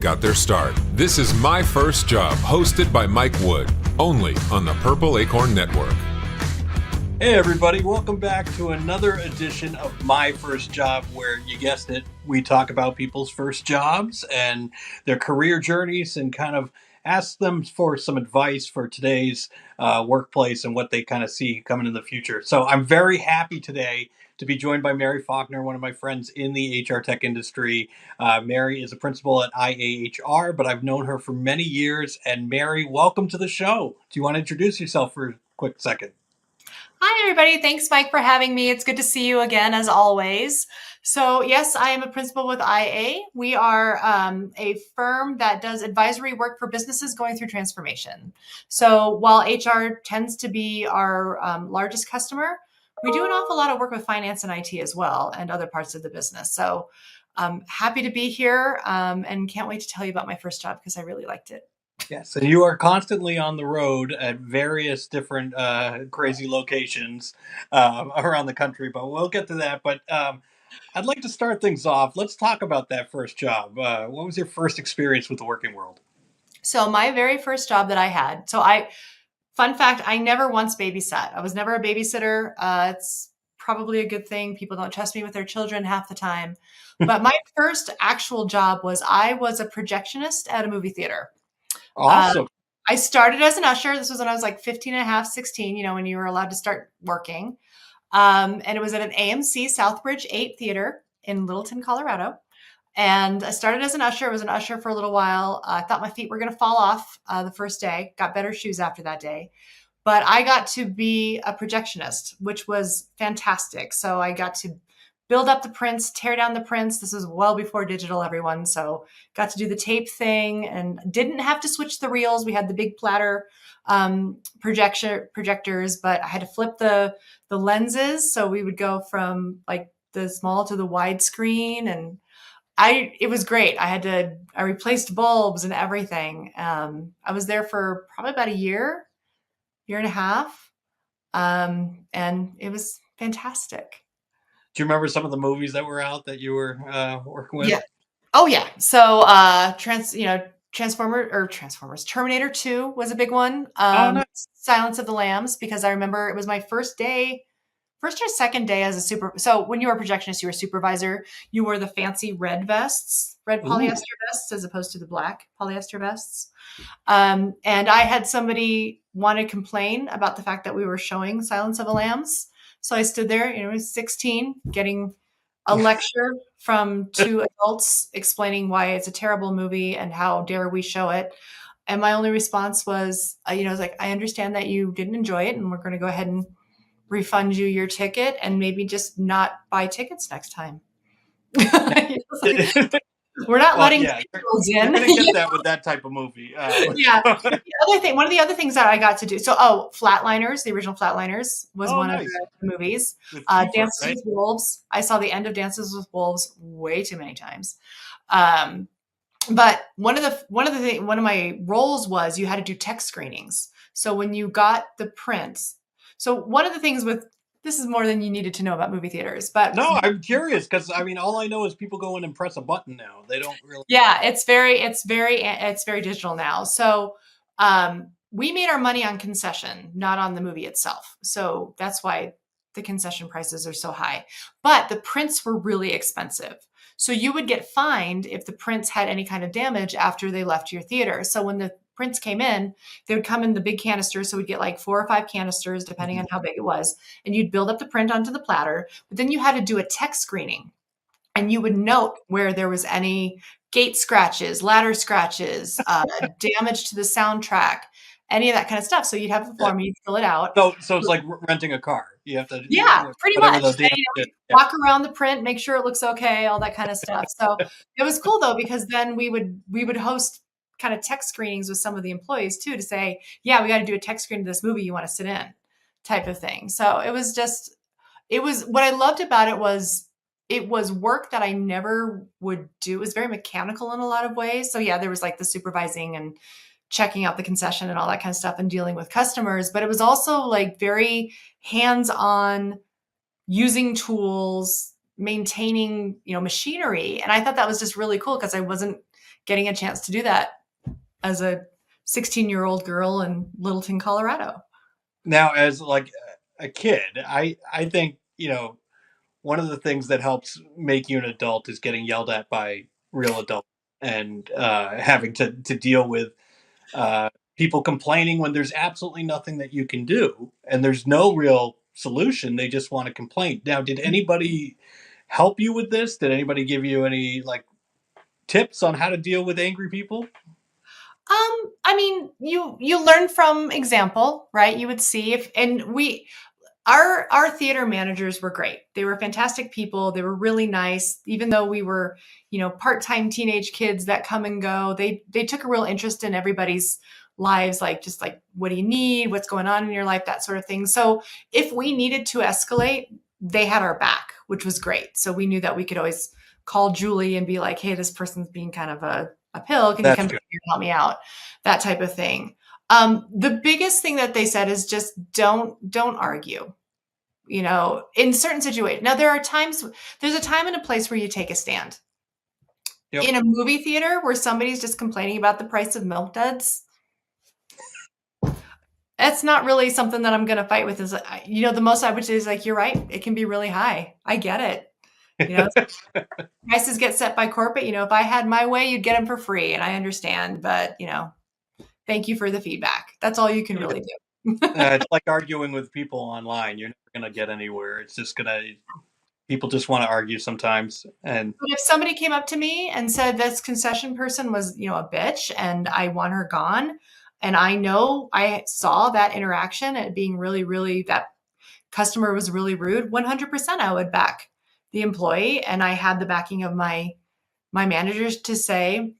got their start. This is My First Job, hosted by Mike Wood, only on the Purple Acorn Network. Hey everybody, welcome back to another edition of My First Job, where you guessed it, we talk about people's first jobs and their career journeys and kind of ask them for some advice for today's workplace and what they kind of see coming in the future. So I'm very happy today to be joined by Mary Faulkner, one of my friends in the HR tech industry. Mary is a principal at IAHR, but I've known her for many years. And Mary, welcome to the show. Do you want to introduce yourself for a quick second? Hi, everybody. Thanks, Mike, for having me. It's good to see you again, as always. So, yes, I am a principal with IA. We are a firm that does advisory work for businesses going through transformation. So, while HR tends to be our largest customer, we do an awful lot of work with finance and IT as well, and other parts of the business. So, I'm happy to be here and can't wait to tell you about my first job because I really liked it. Yes, and you are constantly on the road at various different crazy locations around the country, but we'll get to that. But I'd like to start things off. Let's talk about that first job. What was your first experience with the working world? So my very first job that I had, fun fact, I never once babysat. I was never a babysitter. It's probably a good thing. People don't trust me with their children half the time. But my first actual job was I was a projectionist at a movie theater. Awesome. I started as an usher. This was when I was like 15 and a half, 16, when you were allowed to start working. And it was at an AMC Southbridge 8 theater in Littleton, Colorado. And I started as an usher. I was an usher for a little while. I thought my feet were going to fall off the first day. Got better shoes after that day. But I got to be a projectionist, which was fantastic. So I got to build up the prints, tear down the prints. This was well before digital, everyone. So got to do the tape thing and didn't have to switch the reels. We had the big platter projectors, but I had to flip the lenses. So we would go from like the small to the wide screen, and it was great. I replaced bulbs and everything. I was there for probably about a year and a half. And it was fantastic. Do you remember some of the movies that were out that you were working with? Yeah. Oh yeah. So Transformers, Terminator 2 was a big one. Nice. Silence of the Lambs, because I remember it was my first or second day as so when you were a projectionist, you were a supervisor, you wore the fancy red polyester vests as opposed to the black polyester vests. And I had somebody want to complain about the fact that we were showing Silence of the Lambs. So I stood there, I was 16, getting a lecture from two adults explaining why it's a terrible movie and how dare we show it. And my only response was, I was like, I understand that you didn't enjoy it, and we're going to go ahead and refund you your ticket and maybe just not buy tickets next time. We're not letting visuals in. You're gonna get that with that type of movie. Yeah. One of the other things that I got to do. So, Flatliners, the original Flatliners was one of the movies. Dances with Wolves. I saw the end of Dances with Wolves way too many times. But one of my roles was you had to do tech screenings. So when you got the prints, so one of the things this is more than you needed to know about movie theaters, but no, I'm curious because all I know is people go in and press a button now. They don't really. Yeah, it's very digital now. So we made our money on concession, not on the movie itself. So that's why the concession prices are so high. But the prints were really expensive. So you would get fined if the prints had any kind of damage after they left your theater. So when the prints came in, they would come in the big canisters. So we'd get like 4 or 5 canisters, depending on how big it was. And you'd build up the print onto the platter. But then you had to do a tech screening. And you would note where there was any gate scratches, ladder scratches, damage to the soundtrack, any of that kind of stuff. So you'd have the form, you'd fill it out. So it's like renting a car. You have to pretty much. Walk around the print, make sure it looks okay, all that kind of stuff. So it was cool though, because then we would host kind of tech screenings with some of the employees too, to say, yeah, we got to do a tech screen of this movie, you want to sit in, type of thing. So it was what I loved about it was work that I never would do. It was very mechanical in a lot of ways. So yeah, there was like the supervising and checking out the concession and all that kind of stuff and dealing with customers, but it was also like very hands-on, using tools, maintaining, machinery. And I thought that was just really cool because I wasn't getting a chance to do that as a 16-year-old girl in Littleton, Colorado. Now, as like a kid, I think, one of the things that helps make you an adult is getting yelled at by real adults and having to deal with uh, people complaining when there's absolutely nothing that you can do and there's no real solution. They just want to complain. Now, did anybody help you with this? Did anybody give you any like tips on how to deal with angry people? I mean, you learn from example, right? You would see if, and we, our theater managers were great. They were fantastic people. They were really nice. Even though we were, part-time teenage kids that come and go, they took a real interest in everybody's lives, like just like, what do you need? What's going on in your life? That sort of thing. So if we needed to escalate, they had our back, which was great. So we knew that we could always call Julie and be like, hey, this person's being kind of a pill. Can you That's come good. here and help me out? That type of thing. The biggest thing that they said is just don't argue, in certain situations. Now there's a time and a place where you take a stand. Yep. In a movie theater where somebody's just complaining about the price of milk duds, that's not really something that I'm going to fight with. Is, the most I would say is like, you're right. It can be really high. I get it. Prices get set by corporate. If I had my way, you'd get them for free. And I understand, but thank you for the feedback. That's all you can really do. It's like arguing with people online. You're never going to get anywhere. People just want to argue sometimes. And But if somebody came up to me and said this concession person was, a bitch and I want her gone, and I know I saw that interaction and being really, really, that customer was really rude, 100% I would back the employee. And I had the backing of my managers to say,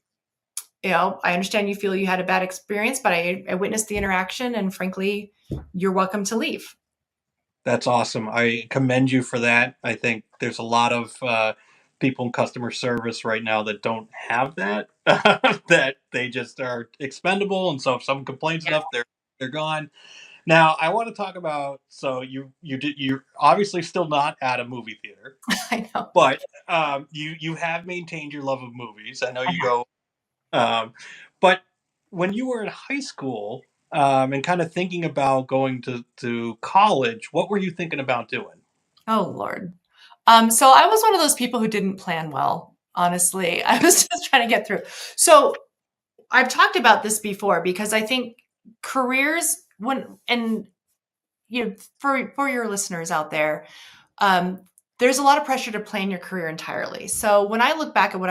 I understand you feel you had a bad experience, but I witnessed the interaction and frankly, you're welcome to leave. that's awesome. I commend you for that. I think there's a lot of people in customer service right now that don't have that, that they just are expendable. And so if someone complains enough, they're gone. Now I want to talk about, so you're obviously still not at a movie theater, I know. but you have maintained your love of movies. I know you go, but when you were in high school and kind of thinking about going to college, what were you thinking about doing? Oh, Lord. So I was one of those people who didn't plan well, honestly. I was just trying to get through. So I've talked about this before because I think careers for your listeners out there, there's a lot of pressure to plan your career entirely. So when I look back at what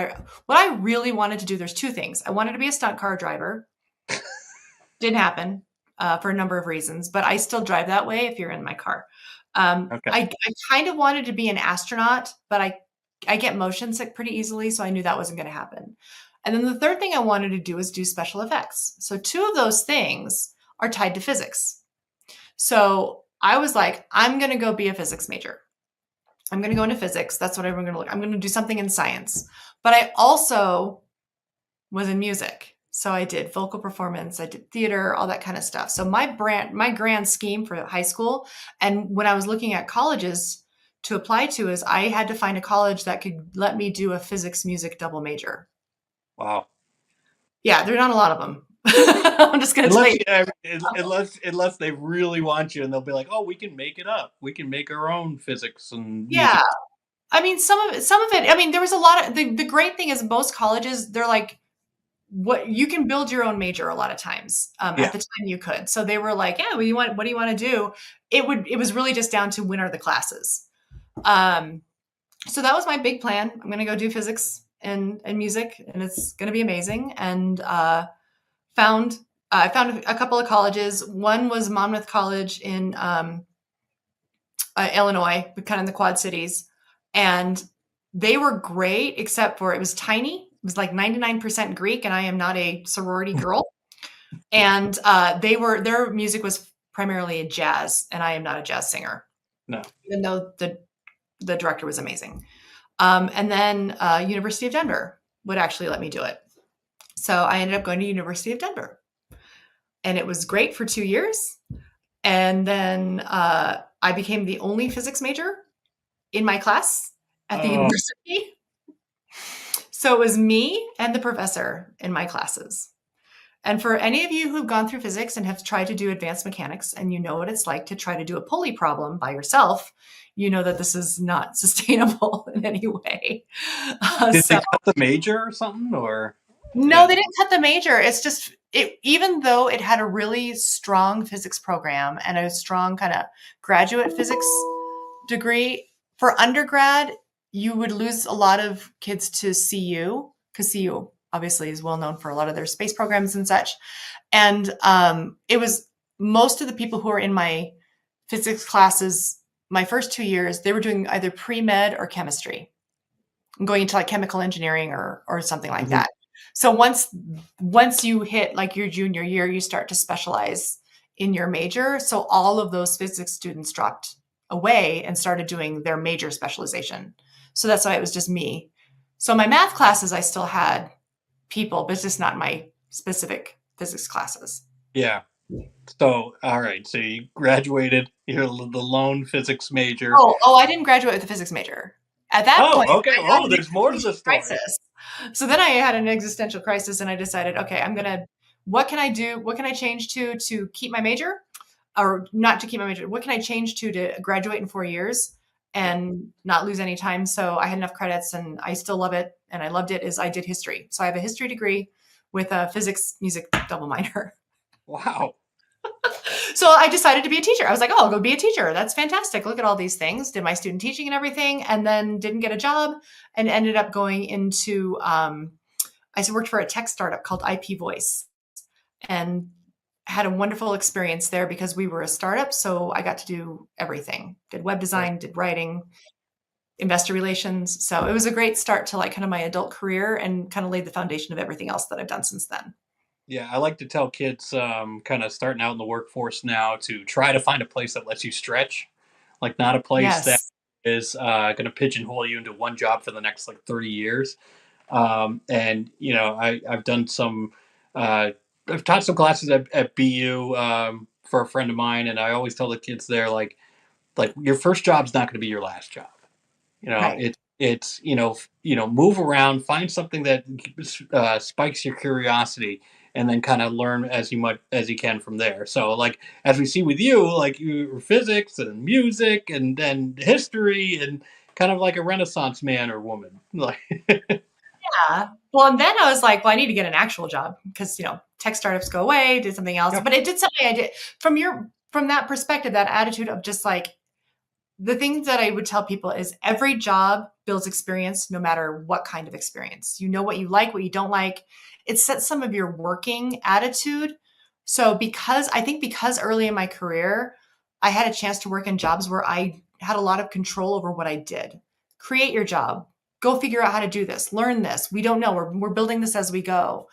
I really wanted to do, there's two things. I wanted to be a stunt car driver. Didn't happen for a number of reasons, but I still drive that way if you're in my car. Okay. I kind of wanted to be an astronaut, but I get motion sick pretty easily, so I knew that wasn't going to happen. And then the third thing I wanted to do was do special effects. So two of those things are tied to physics. So I was like, I'm going to go be a physics major. I'm going to go into physics. That's what I'm going to look. I'm going to do something in science. But I also was in music. So I did vocal performance, I did theater, all that kind of stuff. So my grand scheme for high school, and when I was looking at colleges to apply to, is I had to find a college that could let me do a physics music double major. Wow. Yeah, there are not a lot of them. I'm just going to tell you. Unless they really want you and they'll be like, oh, we can make it up. We can make our own physics and music. Yeah. I mean, some of it, I mean, there was a lot of, the great thing is most colleges, they're like, what you can build your own major a lot of times. At the time you could. So they were like, yeah, what do you want to do? It was really just down to when are the classes. So that was my big plan. I'm going to go do physics and music, and it's going to be amazing. And I found a couple of colleges. One was Monmouth College in Illinois, kind of in the Quad Cities. And they were great, except for it was tiny. It was like 99% Greek, and I am not a sorority girl. And their music was primarily jazz, and I am not a jazz singer. No. Even though the director was amazing. And then University of Denver would actually let me do it. So I ended up going to University of Denver. And it was great for 2 years. And then I became the only physics major in my class at the university. So it was me and the professor in my classes. And for any of you who've gone through physics and have tried to do advanced mechanics, and you know what it's like to try to do a pulley problem by yourself, you know that this is not sustainable in any way. Did So they cut the major or something, or no, yeah, they didn't cut the major. It's just even though it had a really strong physics program and a strong kind of graduate physics degree, for undergrad, you would lose a lot of kids to CU because CU obviously is well known for a lot of their space programs and such. And it was most of the people who were in my physics classes, my first 2 years, they were doing either pre-med or chemistry, going into like chemical engineering or something like Mhm. that. So once you hit like your junior year, you start to specialize in your major. So all of those physics students dropped away and started doing their major specialization. So that's why it was just me. So my math classes, I still had people, but it's just not my specific physics classes. Yeah. So, all right. So you graduated. You're the lone physics major. Oh, I didn't graduate with a physics major. At that point, Oh, okay. I had Oh, an there's more to the existential story. crisis. So then I had an existential crisis, and I decided, okay, what can I do? What can I change to keep my major, or not to keep my major? What can I change to graduate in 4 years Yeah. and not lose any time? So I had enough credits, and I still love it, and I loved it. Is I did history, so I have a history degree with a physics music double minor. Wow. So I decided to be a teacher. I was like, oh, I'll go be a teacher. That's fantastic. Look at all these things. Did my student teaching and everything, and then didn't get a job and ended up going into, I worked for a tech startup called IP Voice and had a wonderful experience there because we were a startup. So I got to do everything, did web Right. design, did writing, investor relations. So it was a great start to like kind of my adult career and kind of laid the foundation of everything else that I've done since then. Yeah, I like to tell kids, kind of starting out in the workforce now, to try to find a place that lets you stretch, like not a place that Yes. is going to pigeonhole you into one job for the next like 30 years. And I've done some, uh, I've taught some classes at BU, for a friend of mine, and I always tell the kids there, like your first job's not going to be your last job. Right. It's move around, find something that spikes your curiosity, and then kind of learn as much as you can from there. So, like as we see with you, like you physics and music and then history, and kind of like a Renaissance man or woman. Like, Yeah. Well, and then I was like, well, I need to get an actual job because, tech startups go away, did something else. yeah, But it did something I did from that perspective, that attitude of just like the things that I would tell people is every job builds experience, no matter what kind of experience. You know what you like, what you don't like. It sets some of your working attitude. So because early in my career, I had a chance to work in jobs where I had a lot of control over what I did. Create your job. Go figure out how to do this. Learn this. We don't know. We're building this as we go.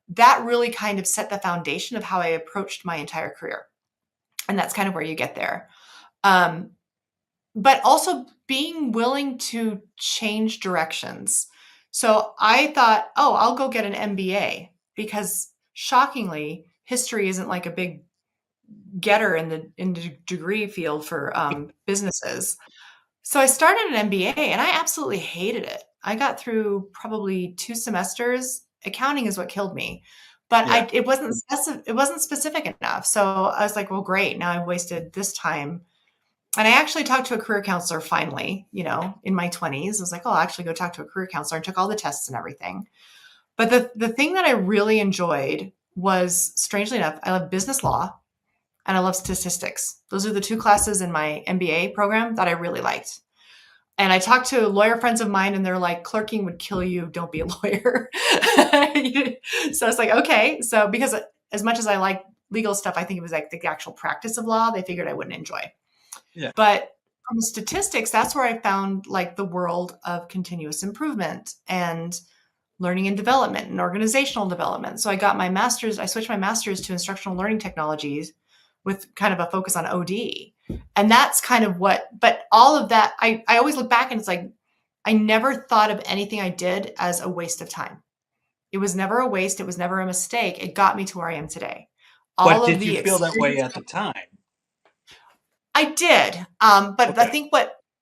That really kind of set the foundation of how I approached my entire career. And that's kind of where you get there. Um, but also being willing to change directions. So I thought, oh, I'll go get an MBA because shockingly, history isn't like a big getter in the degree field for businesses. So I started an MBA and I absolutely hated it. I got through probably 2 semesters. Accounting is what killed me, but yeah, it wasn't specific enough. So I was like, well, great. Now I've wasted this time. And I actually talked to a career counselor finally, in my 20s. I was like, oh, I'll actually go talk to a career counselor, and took all the tests and everything. But the thing that I really enjoyed was, strangely enough, I love business law and I love statistics. Those are the two classes in my MBA program that I really liked. And I talked to lawyer friends of mine, and they're like, clerking would kill you. Don't be a lawyer. So I was like, okay. So because as much as I like legal stuff, I think it was like the actual practice of law, they figured I wouldn't enjoy. yeah. But from statistics, that's where I found like the world of continuous improvement and learning and development and organizational development. So I switched my master's to instructional learning technologies with kind of a focus on OD. And that's kind of but all of that, I always look back and it's like, I never thought of anything I did as a waste of time. It was never a waste. It was never a mistake. It got me to where I am today. But All of did you the feel that way experience at the time? I did. But I Okay. think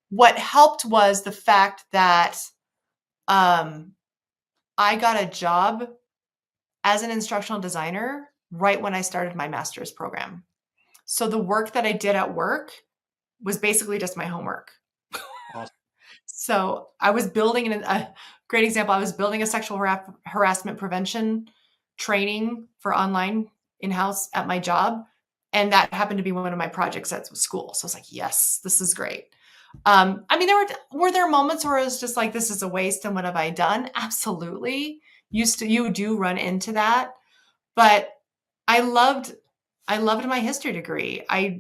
what helped was the fact that um, I got a job as an instructional designer right when I started my master's program. So the work that I did at work was basically just my homework. Awesome. So I was building a great example. I was building a sexual harassment prevention training for online in-house at my job. And that happened to be one of my projects at school. So I was like, yes, this is great. I mean, were there moments where it was just like, this is a waste and what have I done? Absolutely. You do run into that. But I loved I loved my history degree. I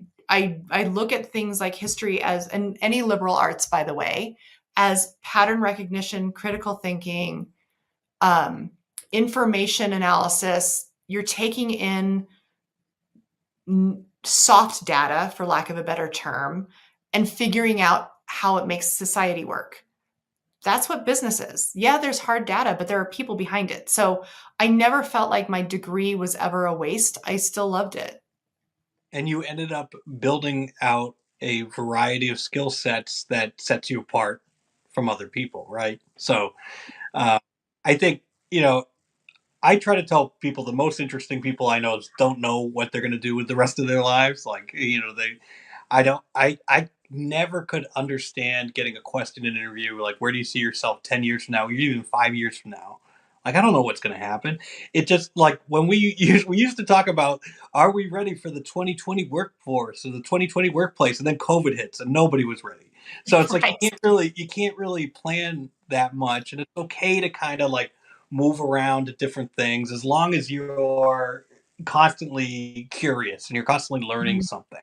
look at things like history as, and any liberal arts, by the way, as pattern recognition, critical thinking, um, information analysis. You're taking in soft data, for lack of a better term, and figuring out how it makes society work. That's what business is. Yeah, there's hard data, but there are people behind it. So I never felt like my degree was ever a waste. I still loved it. And you ended up building out a variety of skill sets that sets you apart from other people, right? So uh, I think, you know, I try to tell people the most interesting people I know don't know what they're going to do with the rest of their lives. Like, I don't, I never could understand getting a question in an interview like, where do you see yourself 10 years from now, or even 5 years from now? Like, I don't know what's going to happen. It just like when we used to talk about, are we ready for the 2020 workforce or the 2020 workplace? And then COVID hits and nobody was ready. So it's like, Right. you can't really plan that much. And it's okay to kind of like move around to different things as long as you're constantly curious and you're constantly learning Mhm. something.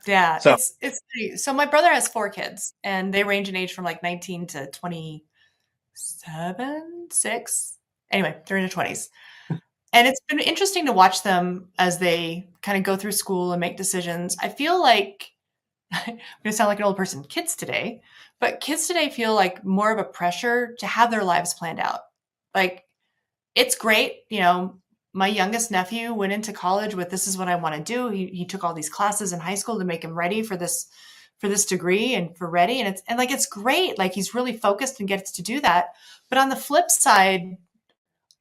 Yeah, So it's so my brother has 4 kids and they range in age from like 19 to 27, 6. Anyway, they're in their 20s. And it's been interesting to watch them as they kind of go through school and make decisions. I feel like I'm gonna sound like an old person, kids today, but kids today feel like more of a pressure to have their lives planned out. Like it's great, my youngest nephew went into college with this is what I want to do. He took all these classes in high school to make him ready for this degree and for ready. And like it's great. Like he's really focused and gets to do that. But on the flip side,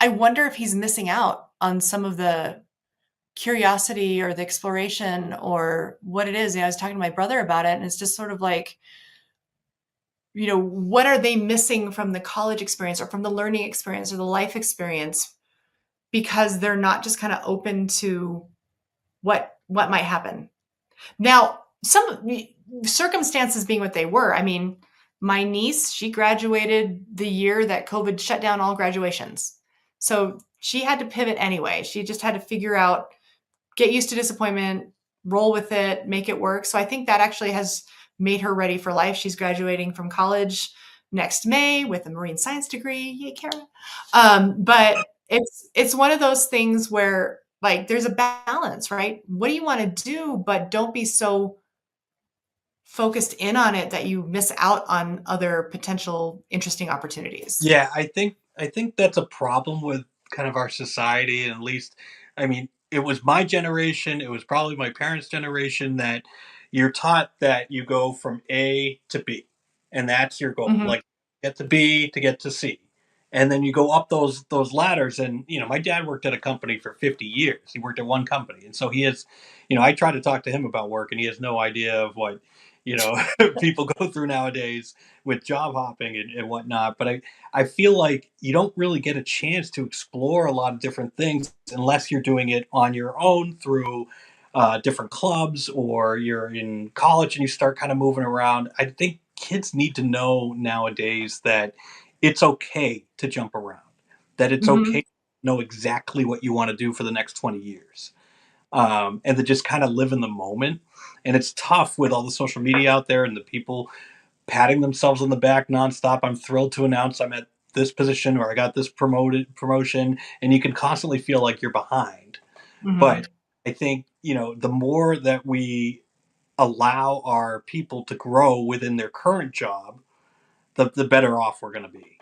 I wonder if he's missing out on some of the curiosity or the exploration or what it is. I was talking to my brother about it, and it's just sort of like, what are they missing from the college experience or from the learning experience or the life experience because they're not just kind of open to what might happen. Now, some circumstances being what they were, I mean, my niece, she graduated the year that COVID shut down all graduations. So she had to pivot anyway. She just had to figure out, get used to disappointment, roll with it, make it work. So I think that actually has made her ready for life. She's graduating from college next May with a marine science degree. Yay, Kara. But it's one of those things where like there's a balance, right? What do you want to do? But don't be so focused in on it that you miss out on other potential interesting opportunities. yeah, I think that's a problem with kind of our society, and at least, I mean, it was my generation, it was probably my parents' generation that you're taught that you go from A to B, and that's your goal. Hmm. Like get to B to get to C. And then you go up those ladders, and my dad worked at a company for 50 years. He worked at one company, and so he has, I try to talk to him about work, and he has no idea of what you know people go through nowadays with job hopping and whatnot. But I feel like you don't really get a chance to explore a lot of different things unless you're doing it on your own through different clubs, or you're in college and you start kind of moving around. I think kids need to know nowadays that it's okay to jump around, that it's okay Hmm. to know exactly what you want to do for the next 20 years. And to just kind of live in the moment. And it's tough with all the social media out there and the people patting themselves on the back nonstop. I'm thrilled to announce I'm at this position, or I got this promotion, and you can constantly feel like you're behind. Hmm. But I think, the more that we allow our people to grow within their current job, the better off we're going to be.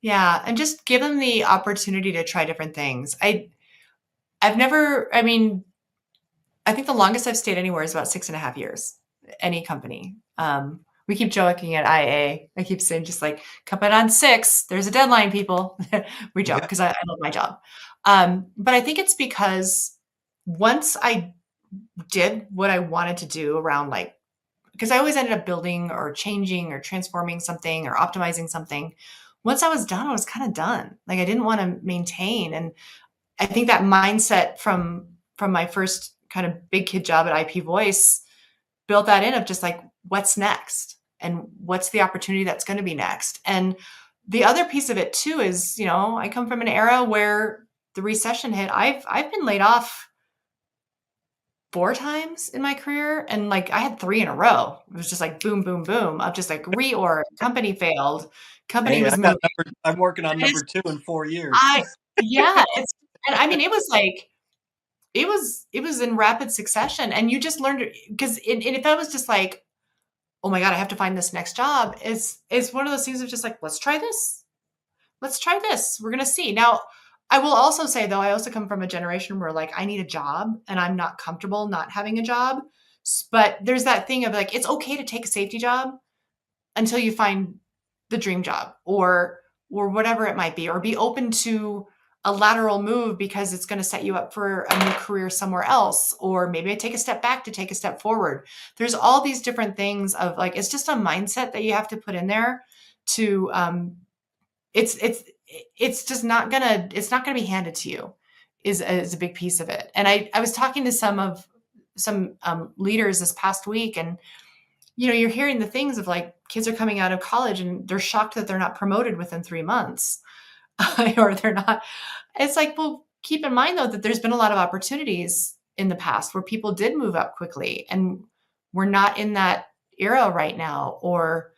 Yeah, and just give them the opportunity to try different things. I've never, I mean, I think the longest I've stayed anywhere is about 6.5 years, any company. We keep joking at IA. I keep saying just like, come in on 6. There's a deadline, people. We joke Yeah. because I love my job. But I think it's because once I did what I wanted to do around like, because I always ended up building or changing or transforming something or optimizing something. Once I was done, I was kind of done. Like I didn't want to maintain. And I think that mindset from my first kind of big kid job at IP Voice built that in of just like, what's next? And what's the opportunity that's going to be next? And the other piece of it too is, I come from an era where the recession hit. I've been laid off 4 times in my career, and like I had 3 in a row. It was just like boom, boom, boom of just like reorg, company failed, company Hey, was moving. I'm working on It's, number 2 in 4 years. I yeah, it's and I mean it was like it was in rapid succession, and you just learned because if I was just like, oh my god, I have to find this next job, is one of those things of just like, let's try this. Let's try this. We're gonna see. Now, I will also say though, I also come from a generation where like I need a job and I'm not comfortable not having a job. But there's that thing of like it's okay to take a safety job until you find the dream job or whatever it might be, or be open to a lateral move because it's going to set you up for a new career somewhere else, or maybe I take a step back to take a step forward. There's all these different things of like it's just a mindset that you have to put in there to it's just not gonna be handed to you is a big piece of it. And I was talking to some leaders this past week, and you're hearing the things of like kids are coming out of college and they're shocked that they're not promoted within 3 months or they're not. It's like, well, keep in mind though that there's been a lot of opportunities in the past where people did move up quickly, and we're not in that era right now, or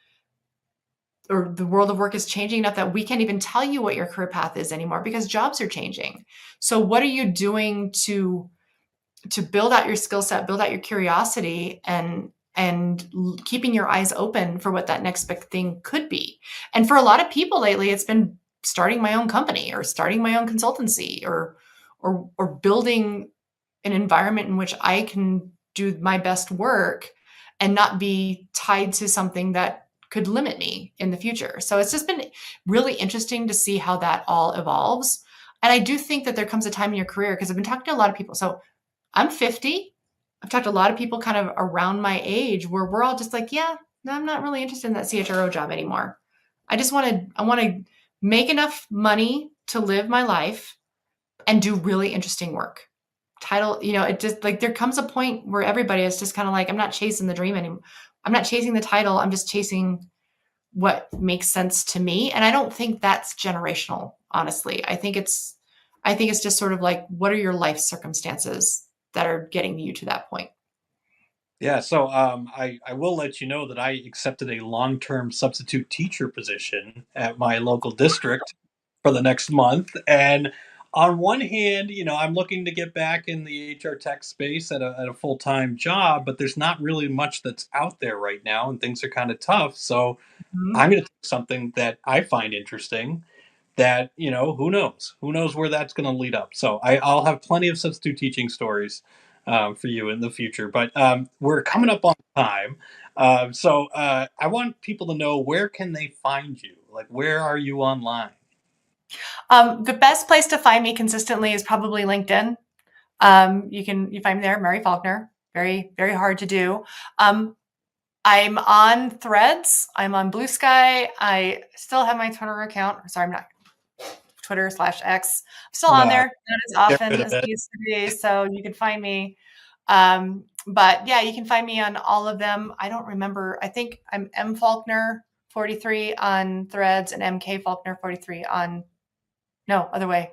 the world of work is changing enough that we can't even tell you what your career path is anymore because jobs are changing. So what are you doing to build out your skill set, build out your curiosity, and keeping your eyes open for what that next big thing could be? And for a lot of people lately, it's been starting my own company or starting my own consultancy or building an environment in which I can do my best work and not be tied to something that could limit me in the future. So it's just been really interesting to see how that all evolves. And I do think that there comes a time in your career, because I've been talking to a lot of people. So I'm 50. I've talked to a lot of people kind of around my age where we're all just like, yeah, no, I'm not really interested in that CHRO job anymore. I want to make enough money to live my life and do really interesting work. Title, it just like there comes a point where everybody is just kind of like, I'm not chasing the dream anymore. I'm not chasing the title. I'm just chasing what makes sense to me. And I don't think that's generational, honestly. I think it's just sort of like, what are your life circumstances that are getting you to that point? Yeah, so I will let you know that I accepted a long-term substitute teacher position at my local district for the next month. And on one hand, I'm looking to get back in the HR tech space at a full-time job, but there's not really much that's out there right now, and things are kind of tough. So Mhm. I'm going to take something that I find interesting that, who knows where that's going to lead up. So I'll have plenty of substitute teaching stories for you in the future. But we're coming up on time. So I want people to know, where can they find you? Like, where are you online? The best place to find me consistently is probably LinkedIn. You find me there, Mary Faulkner. Very, very hard to do. I'm on Threads. I'm on Blue Sky. I still have my Twitter account. Sorry, I'm not Twitter/X. I'm still on No, there, not as get often rid of as I it. used to be. So you can find me. But yeah, you can find me on all of them. I don't remember. I think I'm M Faulkner 43 on Threads and MK Faulkner 43 on, no, other way.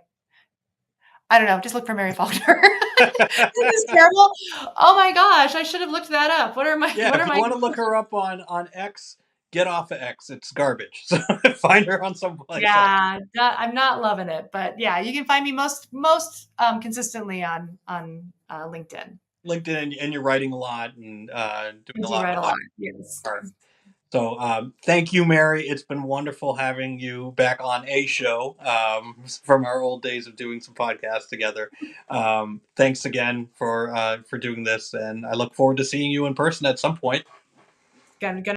I don't know. Just look for Mary Faulkner. This is terrible. Oh my gosh, I should have looked that up. What are my Yeah, what if are you my want to look her up on X, get off of X. It's garbage. So find her on someplace else. Yeah, I'm not loving it, but yeah, you can find me most consistently on LinkedIn. LinkedIn, and you're writing a lot and doing I a do lot write with a lot. Yes. art. So thank you, Mary. It's been wonderful having you back on a show from our old days of doing some podcasts together. Thanks again for doing this, and I look forward to seeing you in person at some point. Gonna